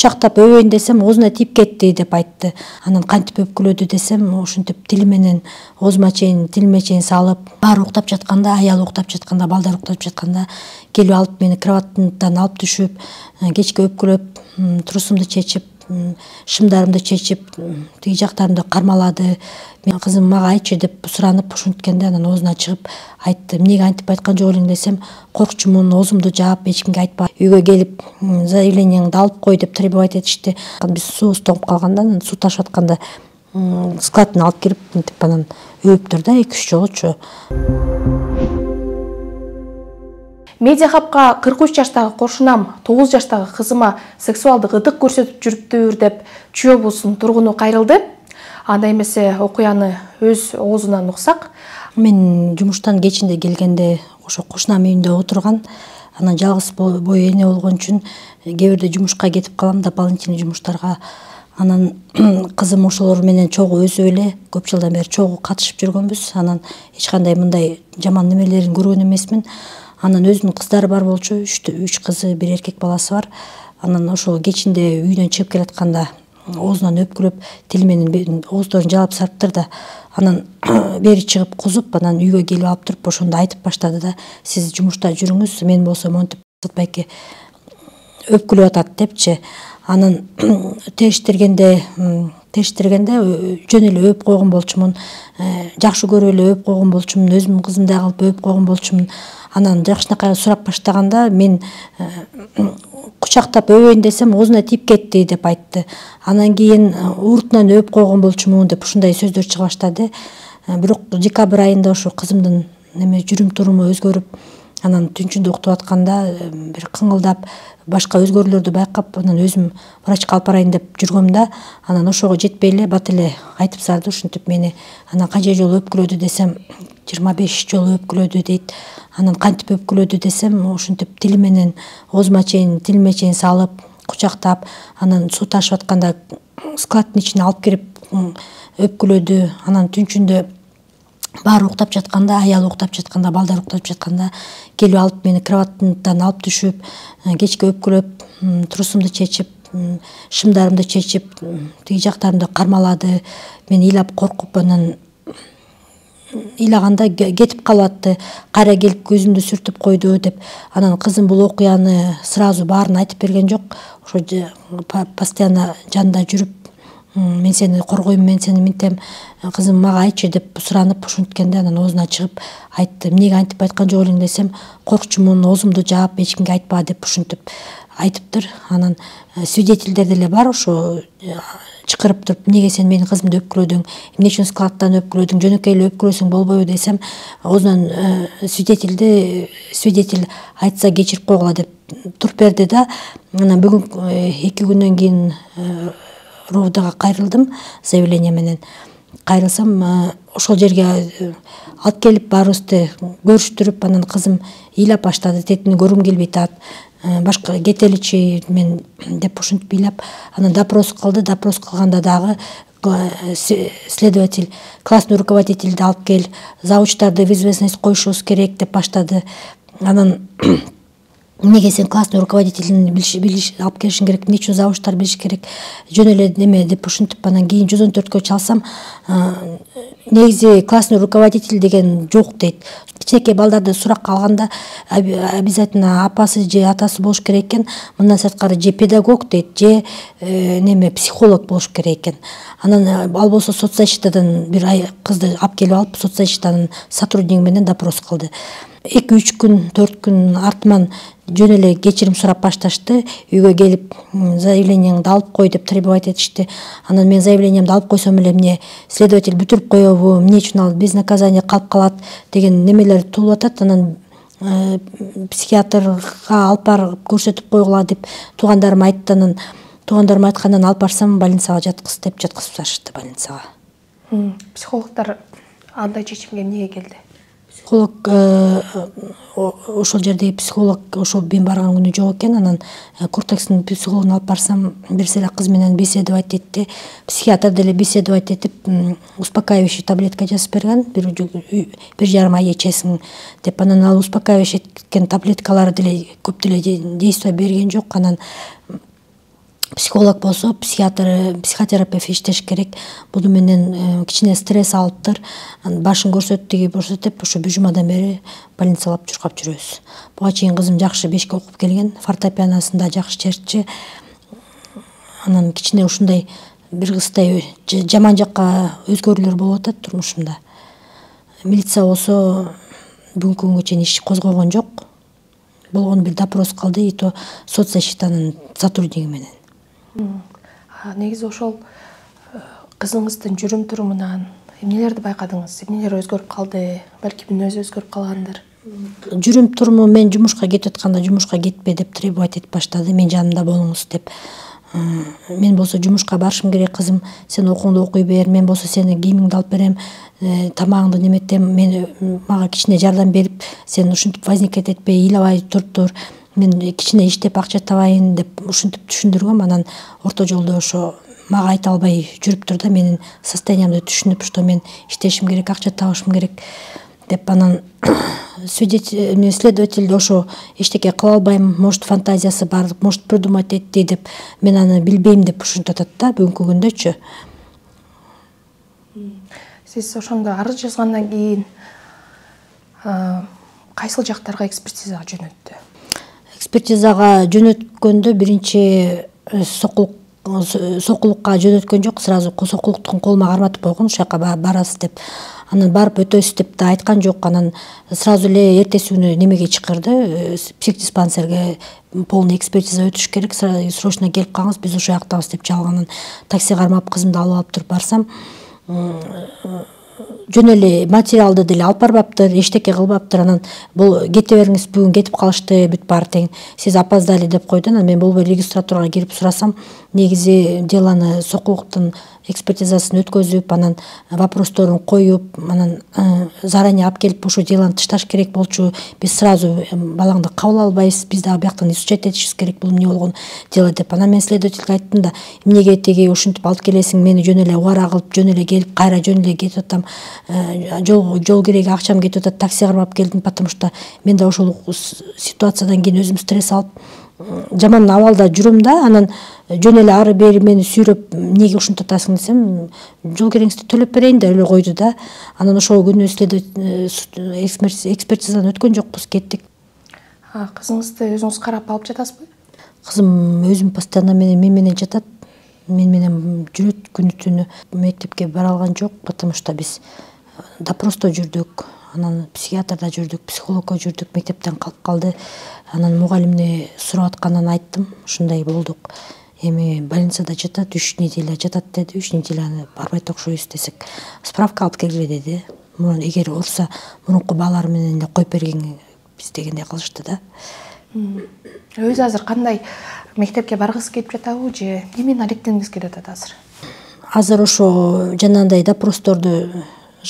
кучактап өбөйүн десем оозуна тийип кетти деп айтты. Анан кантип өпкүлөдү десем, ушинтип тили менен оозума чейин, тилиме чейин салып, баары уктап жатканда, аял уктап жатканда, балдар уктап жатканда келип алып мени кроваттан алып түшүп, кечке өпкүлөп, турусумду чечип, шымдарымды чечип, тиги жактарымды кармалады. Мен кызым мага айтчы деп суранып ушинткенде анан оозуна чыгып айтты. Эмнеге антип айткан жок элең десем, коркчумун, оозумду жаап, эч кимге айтпа. Үйгө келип, заявлениеңди алып кой деп требовать этишти. Биз суубуз тоңуп калганда, суу ташып атканда складтан алып кирип, мынтип анан өбүптүр да 2-3 жолучу. Медиахабка 43 жаштагы кошунам 9 жаштагы кызыма сексуалдык ытык көрсөтүп жүрүптүр деп Чүй облусунун тургуну кайрылды. Анда эмесе окуяны өз оозунан уксак. Мен жумуштан кечинде келгенде ошо кошунам үйүндө отурган, анан жалгыз бой эне болгон үчүн кээ бирде жумушка кетип калам, дополнительный жумуштарга. Анан кызым ошолор менен чогуу өзү эле көп жылдан бери чогуу катышып жүргөнбүз. Анан эч кандай мындай жаман немелерин көргөн эмесмин. Анан өзүнүн кыздары бар болчу, 3 кызы, 1 эркек баласы бар. Анан ошол кечинде үйдөн чыгып келатканда оозунан өпкүлөп, тили менен ооздорун жалап сарптыр да, анан бери чыгып кузуп, анан үйгө келип алып туруп ошондо айтып баштады да, сиз жумушта жүрүңүз, мен болсо монтип Сатбайке өпкүлөп атат депчи. Анан териштиргенде жөн эле өп койгон болчумун, жакшы көрүп эле өп койгон болчумун, өзүмдүн кызымдай кылып өп койгон болчумун. Анан жакшынакай сурап баштаганда мен кучактап өбөйүн десем оозуна тийип кетти деп айтты. Анан кийин ууртунан өп койгон болчумун деп ушундай сөздөр чыга баштады. Бирок декабрь айында ошо кызымдын жүрүм туруму өзгөрүп, анан түнчүндө уктап атканда бир кыңылдап, башка өзгөрүүлөрдү байкап, анан өзүм врачка алып барайын деп жүргөм да, анан ошого жетпей эле бат эле айтып сарды, ушинтип мени анан канча жолу өпкүлөдү десем, 25 жолу өпкүлөдү дейт. Анан кантип өпкүлөдү десем, ушинтип тили менен оозума чейин, тилиме чейин салып, кучактап, анан суу ташып атканда складтын ичине алып кирип өпкүлөдү. Анан түнчүндө баары уктап жатканда, аял уктап жатканда, балдар уктап жатканда келип алып мени кроваттан алып түшүп, кечке өпкүлөп, турусумду чечип, шымдарымды чечип, тиги жактарымды кармалады. Мен ыйлап коркуп, анан ыйлаганда кетип калатты, кайра келип көзүмдү сүртүп койду деп. Анан кызым бул окуяны сразу баарын айтып берген жок. Ошо постоянно жанында жүрүп, мен сени коргойм, мен сени минтем, кызым мага айтчы деп суранып ушинткенде анан оозуна чыгып айтты. Эмнеге антип айткан жок элең десем, коркчумун, оозумду жаап, эч кимге айтпа деп ушинтип айтыптыр. Анан свидетелдер деле бар, ошо чакырып туруп, эмнеге сен менин кызымды өпкүлөдүң, эмне үчүн складтан өпкүлөдүң, жөнөкөй эле өпкүлөсөң болбойбу десем, оозунан свидетель айтса кечирип койгула деп туруп берди да. Анан бүгүн 2 күндөн кийин РОВДга кайрылдым, заявление менен. Кайрылсам, ошол жерге алып келип баарыбызды көрүштүрүп, анан кызым ыйлап баштады, тетини көргүм келбей атат, башка кетеличи мен деп ушинтип ыйлап, анан допрос кылды. Допрос кылганда дагы следователь классный руководительди алып кел, завучтарды в известность коюшубуз керек деп баштады. Анан эмнеге сен классный руководителин алып келишиң керек, эмне үчүн завучтар билиш керек, жөн эле неме деп ушинтип, анан кийин 114кө чалсам, негизи классный руководитель деген жок дейт. Кичинекей балдарды суракка алганда обязательно апасы же атасы болуш керек экен, мындан сырткары же педагог дейт, же неме психолог болуш керек экен. Анан ал болсо соцзащитадан бир кызды алып келип алып, соцзащитанын сотрудниги менен допрос кылды. 2-3 күн, 4 күн артынан жөн эле кечирим сурап башташты. Үйгө келип, заявлениеңди алып кой деп требовать этишти. Анан мен заявлениемди алып койсом эле эмне следователь бүтүрүп коебу, эмне үчүн ал без наказания калып калат деген немелер туулуп атат. Анан психиатрга алып барып көрсөтүп койгула деп туугандарым айтты. Анан туугандарым айткандан алып барсам больницага жаткыз деп жаткызып ташышты больницага. Психологдор андай чечимге эмнеге келди? Психолог, ошол жердеги психолог ошол мен барган күнү жок экен. Анан Куртекстин психологун алып барсам, бир эле кыз менен беседовать этти. Психиатр деле беседовать этип, успокаивающий таблетка жазып берген, 1,5 ай ичесиң деп. Анан ал успокаивающий эткен таблеткалар деле көп деле действие берген жок. Анан Психолог болсо психотерапевт иштеш керек. Буну менен кичине стресс алыптыр. Башын көрсөттүгү көрсөтүп ошо бир жумадан бери больницалап чуркап жүрөбүз. Буга чейин кызым жакшы бешке окуп келген, фортепианосунда жакшы чертчи. Анан кичине ушундай бир кыздай жаман жакка өзгөрүүлөр болуп атат турмушумда. Милиция болсо бүгүнкү күнгө чейин иш козгогон жок. Болгон бир допрос калды, и то соцзащитанын сотрудниги менен. Негизи ошол кызыңыздын жүрүм турумунан эмнелерди байкадыңыз? Эмнелер өзгөрүп калды? Балки мүнөзү өзгөрүп калгандыр. Жүрүм туруму, мен жумушка кетип атканда жумушка кетпе деп требовать этип баштады. Мен жанымда болуңуз деп. Мен болсо жумушка барышым керек, кызым, сен окууңду окуй бер, мен болсо сени кийимиңди алып берем, тамагыңды неметем, мен мага кичине жардам берип, сен ушинтип возникать этпей, ыйлабай туруп тур, мен кичине иштеп акча табайын деп ушинтип түшүндүргөм. Анан орто жолдо ошо мага айта албай жүрүп тур да, менин состояниямды түшүнүп, что мен иштешим керек, акча табышым керек деп. Анан следователь ошо эчтеке кыла албайм, может фантазиясы бар, может придумать этти деп, мен аны билбейм деп ушинтип атат да бүгүнкү күндөчү. Сиз ошондо арыз жазгандан кийин кайсыл жактарга экспертизага жөнөттү? Экспертизага жөнөткөндө биринчи сокулукка жөнөткөн жок, сразу сокулуктун колума карматып койгон, ушул жака барасыз деп. Анан барып өтөсүз деп да айткан жок. Анан сразу эле эртеси күнү немеге чакырды, психдиспансерге полный экспертиза өтүш керек, срочно келип калыңыз, биз ошол жактабыз деп чалганын такси кармап кызымды алып алып туруп барсам, жөн эле материалды деле алып барбаптыр, эчтеке кылбаптыр. Анан бул кете бериңиз, бүгүн кетип калышты, бүт баары тең, сиз опоздали деп койду. Анан мен болбой регистратурага кирип сурасам, негизи делону сокулуктун экспертизасын өткөзүп, анан вопросторун коюп, анан заранее алып келип ошо делону тышташ керек болчу. Биз сразу балаңды кабыл албайбыз, биз дагы бияктан изучать этишибиз керек, бул эмне болгон дело деп. Анан мен следовательге айттым да, эмнеге тиги ушинтип алып келесиң, мени жөн эле убара кылып, жөн эле келип, кайра жөн эле кетип атам, жол кереги акчам кетип атат, такси кармап келдим, потому что мен да ошол ситуациядан кийин өзүм стресс алып жаман абалда жүрөм да. Анан жөн эле ары бери мени сүйрөп, эмнеге ушинтип атасың десем, жол кереңизди төлөп берейин деп эле койду да. Анан ошол күнү экспертизадан өткөн жокпуз, кеттик. Кызыңызды өзүңүз карап алып жатасызбы? Кызым өзүм постоянно мен менен жатат, мен менен жүрөт күнү түнү. Мектепке бара алган жок, потому что биз допросто жүрдүк, анан психиатрда жүрдүк, психологко жүрдүк, мектептен калып калды. Анан мугалимне сурап аткандан айттым, ушундай болдук, эми больницада жатат, 3 неделя жатат деди. 3 неделяны барбайт окшойбуз десек, справка алып келгиле деди. Эгер урса мурунку баалары менен эле коюп бергенбиз дегендей кылышты да. Өзү азыр кандай, мектепке баргысы келип жатабы же эмнени алектенгиңиз келип атат азыр? Азыр ошо жанагындай допросторду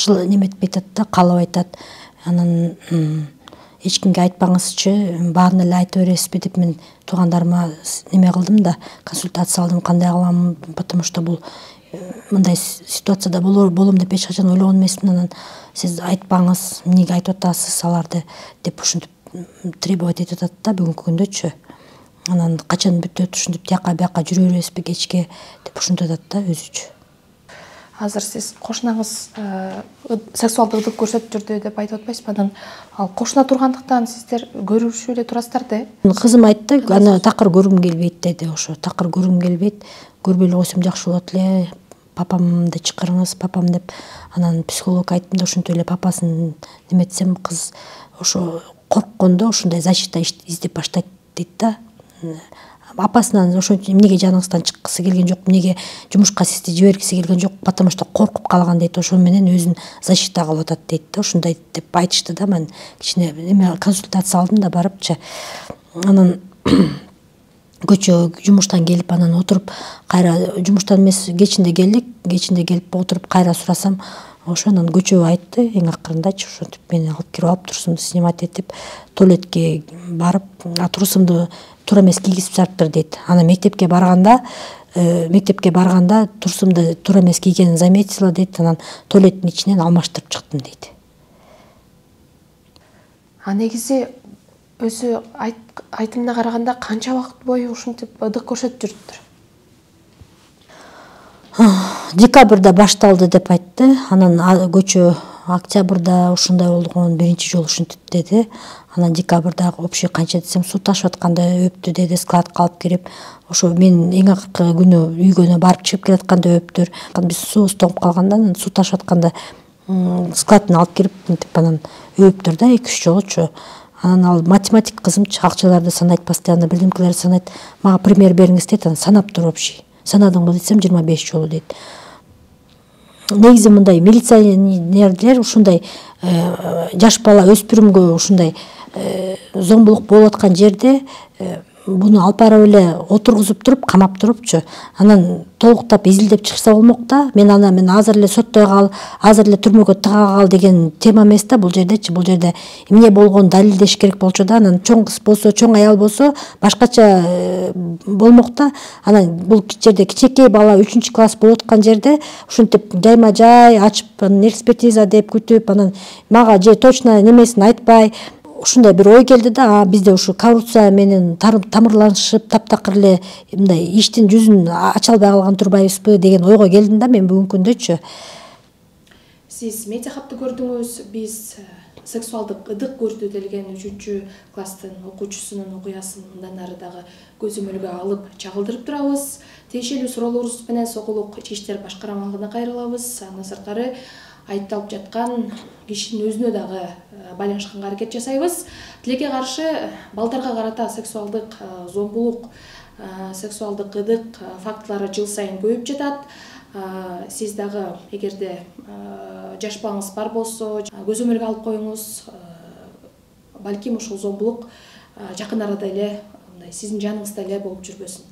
неметпей атат да, каалап айтат. Анан эч кимге айтпаңызчы, баарын эле айтып бересизби деп мен туугандарыма неме кылдым да, консультация алдым, кандай кылам, потому что бул мындай ситуацияда болом деп эч качан ойлогон эмесмин. Анан сиз айтпаңыз, эмнеге айтып атасыз аларды деп ушинтип требовать этип атат да бүгүнкү күндөчү. Анан качан бүтөт, ушинтип тияка бияка жүрө бересизби кечке деп ушинтип атат да өзүчү. Азыр сиз кошунаңыз сексуалдык ырдык көрсөтүп жүрдү деп айтып атпайсызбы? Анан ал кошуна тургандыктан сиздер көрүшүп эле турасыздар да? Кызым айтты, аны такыр көргүм келбейт деди. Ошо такыр көргүм келбейт, көрбөй эле койсом жакшы болот эле, папамды чакырыңыз, папам деп. Анан психолог айттым да, ошентип эле папасын неметсем, кыз ошо корккондо ушундай защита издеп баштайт дейт да. Апасынан ошончо эмнеге жаныңыздан чыккысы келген жок, эмнеге жумушка сизди жибергиси келген жок, потому что коркуп калган дейт, ошо менен өзүн защита кылып атат дейт да. Ушундай деп айтышты да. Мен кичине эме консультация алдым да барыпчы. Анан көчө жумуштан келип, анан отуруп, кайра жумуштан эмес, кечинде келдик, кечинде келип отуруп кайра сурасам, ошо анан көчө айтты эң акырындачы, ошентип мени алып кирип алып турсумду снимать этип, туалетке барып, турсумду туура эмес кийгизип сараптыр дейт. Анан мектепке барганда турсумду туура эмес кийгенин заметила дейт. Анан туалеттин ичинен алмаштырып чыктым дейт. Негизи өзү айтымына караганда канча убакыт бою ушинтип ыдык көрсөтүп жүрүптүр? Декабрда башталды деп айтты. Анан көчө октябрда ушундай болгон биринчи жолу ушинтип деди. Анан декабрда общий канча десем суу ташып атканда өптү деди, складка алып кирип. Ошо мен эң акыркы күнү үйгөнө барып чыгып келатканда өптүр. Биз суубуз тоңуп калгандан суу ташып атканда складтан алып кирип мынтип анан өптүр да 2-3 жолучу. Анан ал математик кызымчы акчаларды санайт, постоянно бирдемкелерди санайт. Мага пример бериңиз дейт, анан санап туруп общий. Санадыңбы десем 25 жолу дейт. Негизи мындай милиционерлер ушундай жаш бала өспүрүмгө ушундай зомбулук болуп аткан жерде буну алып барып эле отургузуп туруп, камап турупчу, анан толуктап изилдеп чыкса болмок да. Мен азыр эле соттой кал, азыр эле түрмөгө тыга кал деген тема эмес да бул жердечи. Бул жерде эмне болгонун далилдеш керек болчу да. Анан чоң кыз болсо, чоң аял болсо башкача болмок да. Анан бул жерде кичинекей бала 3-класс болуп аткан жерде ушинтип жайма жай ачып, экспертиза деп күтүп, анан мага же точно немесин айтпай ушундай бир ой келди да. Бизде ушу коррупция менен тамырланышып, таптакыр эле мындай иштин жүзүн ача албай калган турбайбызбы деген ойго келдим да мен бүгүнкү күндөчү. Сиз медиа капты көрдүңүз. Биз сексуалдык ыдык көрсөтүлгөн 3-класстын окуучусунун окуясын мындан ары дагы көзөмөлгө алып чагылдырып турабыз. Тиешелүү суроолорубуз менен Сокулук Ички иштер башкармалыгына кайрылабыз. Андан сырткары айыпталып жаткан кишинин өзүнө дагы байланышканга аракет жасайбыз. Тилекке каршы балдарга карата сексуалдык зомбулук, сексуалдык ыдык фактылары жыл сайын көбөйүп жатат. Сиз дагы эгерде жаш балаңыз бар болсо, көзөмөлгө алып коюңуз. Балким ушул зомбулук жакын арада эле сиздин жаныңызда эле болуп жүрбөсүн.